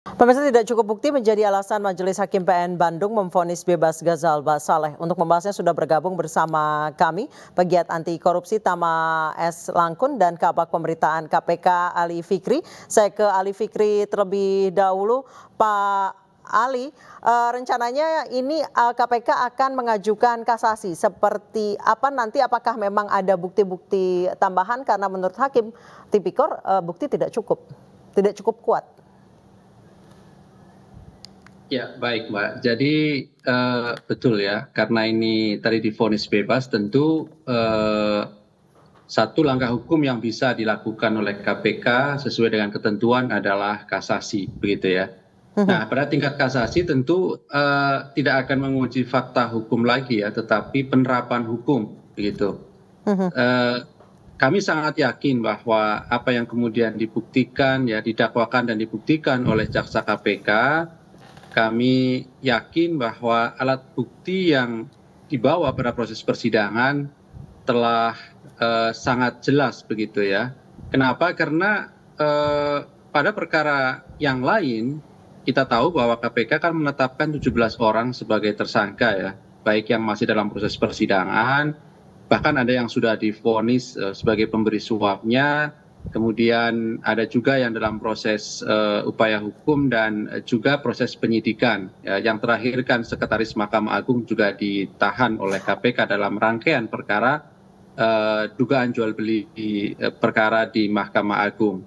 Pemirsa, tidak cukup bukti menjadi alasan Majelis Hakim PN Bandung memvonis bebas Ghazal Basaleh. Untuk membahasnya sudah bergabung bersama kami pegiat anti korupsi Tama S. Langkun dan Kabag Pemberitaan KPK Ali Fikri. Saya ke Ali Fikri terlebih dahulu. Pak Ali, rencananya ini KPK akan mengajukan kasasi. Seperti apa nanti, apakah memang ada bukti-bukti tambahan? Karena menurut Hakim Tipikor bukti tidak cukup kuat. Ya, baik Mbak. Jadi betul ya, karena ini tadi divonis bebas, tentu satu langkah hukum yang bisa dilakukan oleh KPK sesuai dengan ketentuan adalah kasasi, begitu ya. Nah, pada tingkat kasasi tentu tidak akan menguji fakta hukum lagi ya, tetapi penerapan hukum, begitu. Kami sangat yakin bahwa apa yang kemudian dibuktikan, ya didakwakan dan dibuktikan oleh jaksa KPK, kami yakin bahwa alat bukti yang dibawa pada proses persidangan telah sangat jelas, begitu ya. Kenapa? Karena pada perkara yang lain kita tahu bahwa KPK kan menetapkan 17 orang sebagai tersangka ya, baik yang masih dalam proses persidangan, bahkan ada yang sudah divonis sebagai pemberi suapnya. Kemudian ada juga yang dalam proses upaya hukum dan juga proses penyidikan. Yang terakhir kan Sekretaris Mahkamah Agung juga ditahan oleh KPK dalam rangkaian perkara dugaan jual beli perkara di Mahkamah Agung.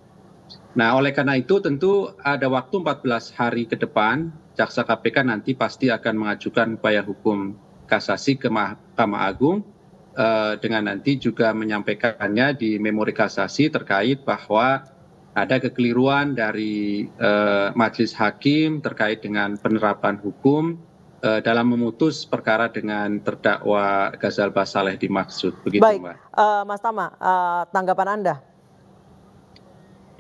Nah, oleh karena itu tentu ada waktu 14 hari ke depan, jaksa KPK nanti pasti akan mengajukan upaya hukum kasasi ke Mahkamah Agung. Dengan nanti juga menyampaikannya di memori kasasi terkait bahwa ada kekeliruan dari majelis hakim terkait dengan penerapan hukum dalam memutus perkara dengan terdakwa Ghazal Basaleh dimaksud. Begitu, baik, Mbak. Mas Tama, tanggapan Anda?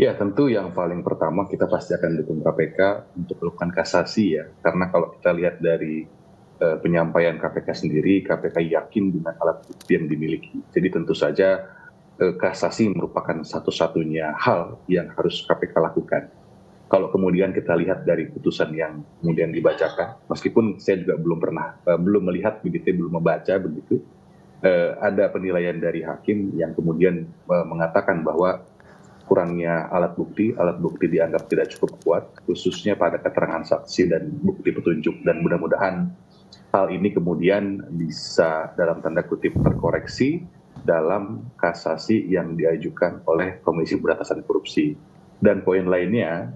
Ya, tentu yang paling pertama kita pasti akan dukung KPK untuk melakukan kasasi ya, karena kalau kita lihat dari penyampaian KPK sendiri, KPK yakin dengan alat bukti yang dimiliki. Jadi tentu saja kasasi merupakan satu-satunya hal yang harus KPK lakukan. Kalau kemudian kita lihat dari putusan yang kemudian dibacakan, meskipun saya juga belum melihat begitu, belum membaca begitu, ada penilaian dari hakim yang kemudian mengatakan bahwa kurangnya alat bukti dianggap tidak cukup kuat, khususnya pada keterangan saksi dan bukti petunjuk, dan mudah-mudahan hal ini kemudian bisa dalam tanda kutip terkoreksi dalam kasasi yang diajukan oleh Komisi Pemberantasan Korupsi. Dan poin lainnya,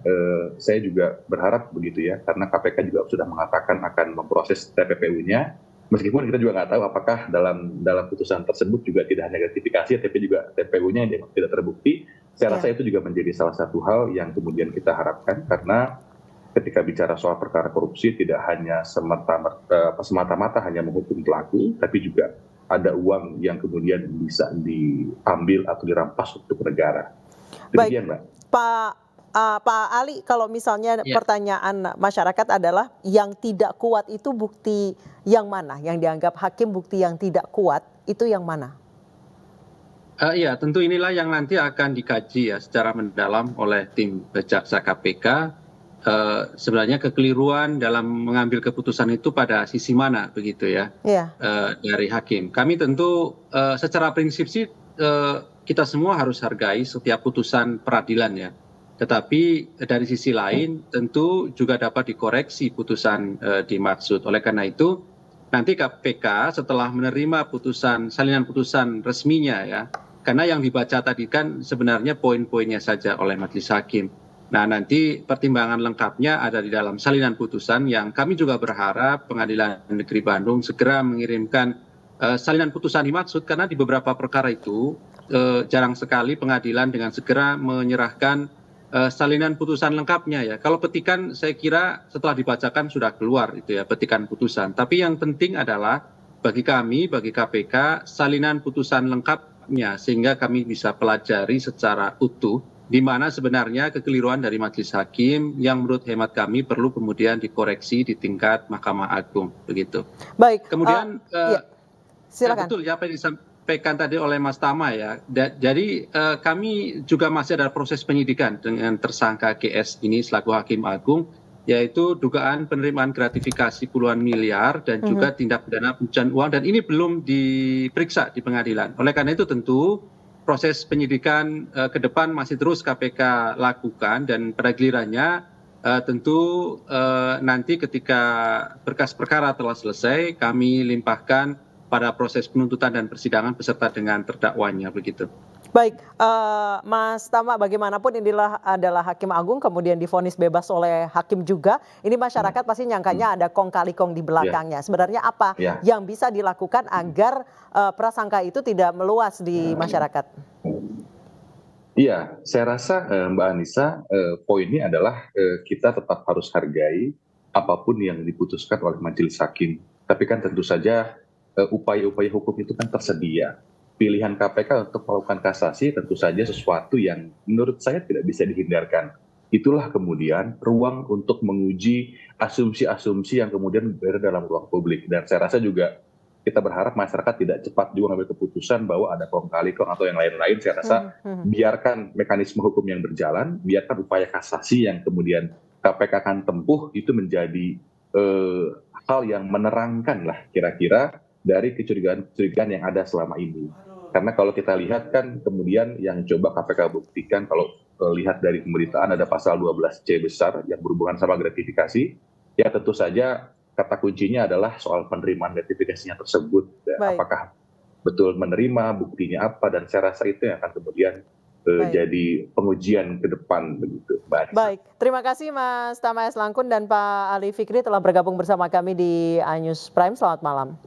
saya juga berharap begitu ya, karena KPK juga sudah mengatakan akan memproses TPPU-nya, meskipun kita juga nggak tahu apakah dalam putusan tersebut juga tidak hanya gratifikasi, tapi juga TPPU-nya yang tidak terbukti. Saya rasa itu juga menjadi salah satu hal yang kemudian kita harapkan, karena ketika bicara soal perkara korupsi tidak hanya semata-mata hanya menghukum pelaku, tapi juga ada uang yang kemudian bisa diambil atau dirampas untuk negara. Demikian, Mbak. Pak Ali, kalau misalnya pertanyaan masyarakat adalah yang tidak kuat itu bukti yang mana? Yang dianggap hakim bukti yang tidak kuat itu yang mana? Iya, tentu inilah yang nanti akan dikaji ya secara mendalam oleh tim jaksa KPK. Sebenarnya kekeliruan dalam mengambil keputusan itu pada sisi mana begitu ya, dari hakim. Kami tentu secara prinsip sih kita semua harus hargai setiap putusan peradilan ya. Tetapi dari sisi lain tentu juga dapat dikoreksi putusan dimaksud. Oleh karena itu nanti KPK setelah menerima salinan putusan resminya ya, karena yang dibaca tadi kan sebenarnya poin-poinnya saja oleh majelis hakim. Nah, nanti pertimbangan lengkapnya ada di dalam salinan putusan yang kami juga berharap Pengadilan Negeri Bandung segera mengirimkan salinan putusan dimaksud, karena di beberapa perkara itu jarang sekali pengadilan dengan segera menyerahkan salinan putusan lengkapnya ya. Kalau petikan saya kira setelah dibacakan sudah keluar itu ya petikan putusan. Tapi yang penting adalah bagi kami, bagi KPK, salinan putusan lengkapnya sehingga kami bisa pelajari secara utuh di mana sebenarnya kekeliruan dari majelis hakim yang menurut hemat kami perlu kemudian dikoreksi di tingkat Mahkamah Agung begitu. Baik. Kemudian silakan. betul ya apa yang disampaikan tadi oleh Mas Tama ya. Jadi kami juga masih ada proses penyidikan dengan tersangka GS ini selaku Hakim Agung, yaitu dugaan penerimaan gratifikasi puluhan miliar dan juga tindak pidana pencucian uang, dan ini belum diperiksa di pengadilan. Oleh karena itu tentu proses penyidikan ke depan masih terus KPK lakukan, dan pada gilirannya tentu nanti ketika berkas perkara telah selesai kami limpahkan pada proses penuntutan dan persidangan beserta dengan terdakwanya, begitu. Baik, Mas Tama, bagaimanapun inilah adalah Hakim Agung kemudian divonis bebas oleh hakim juga. Ini masyarakat pasti nyangkanya ada kong kali kong di belakangnya. Sebenarnya apa yang bisa dilakukan agar prasangka itu tidak meluas di masyarakat? Iya, saya rasa Mbak Anissa, poinnya adalah kita tetap harus hargai apapun yang diputuskan oleh majelis hakim. Tapi kan tentu saja upaya-upaya hukum itu kan tersedia. Pilihan KPK untuk melakukan kasasi tentu saja sesuatu yang menurut saya tidak bisa dihindarkan. Itulah kemudian ruang untuk menguji asumsi-asumsi yang kemudian berada dalam ruang publik. Dan saya rasa juga kita berharap masyarakat tidak cepat juga mengambil keputusan bahwa ada kong kali kong atau yang lain-lain. Saya rasa biarkan mekanisme hukum yang berjalan, biarkan upaya kasasi yang kemudian KPK akan tempuh itu menjadi hal yang menerangkan lah kira-kira dari kecurigaan-kecurigaan yang ada selama ini. Karena kalau kita lihat kan kemudian yang coba KPK buktikan, kalau lihat dari pemberitaan ada pasal 12C besar yang berhubungan sama gratifikasi, ya tentu saja kata kuncinya adalah soal penerimaan gratifikasinya tersebut. Apakah betul menerima, buktinya apa, dan saya rasa itu yang akan kemudian jadi pengujian ke depan, begitu, Mbak Anissa. Baik, terima kasih Mas Tama S. Langkun dan Pak Ali Fikri telah bergabung bersama kami di iNews Prime. Selamat malam.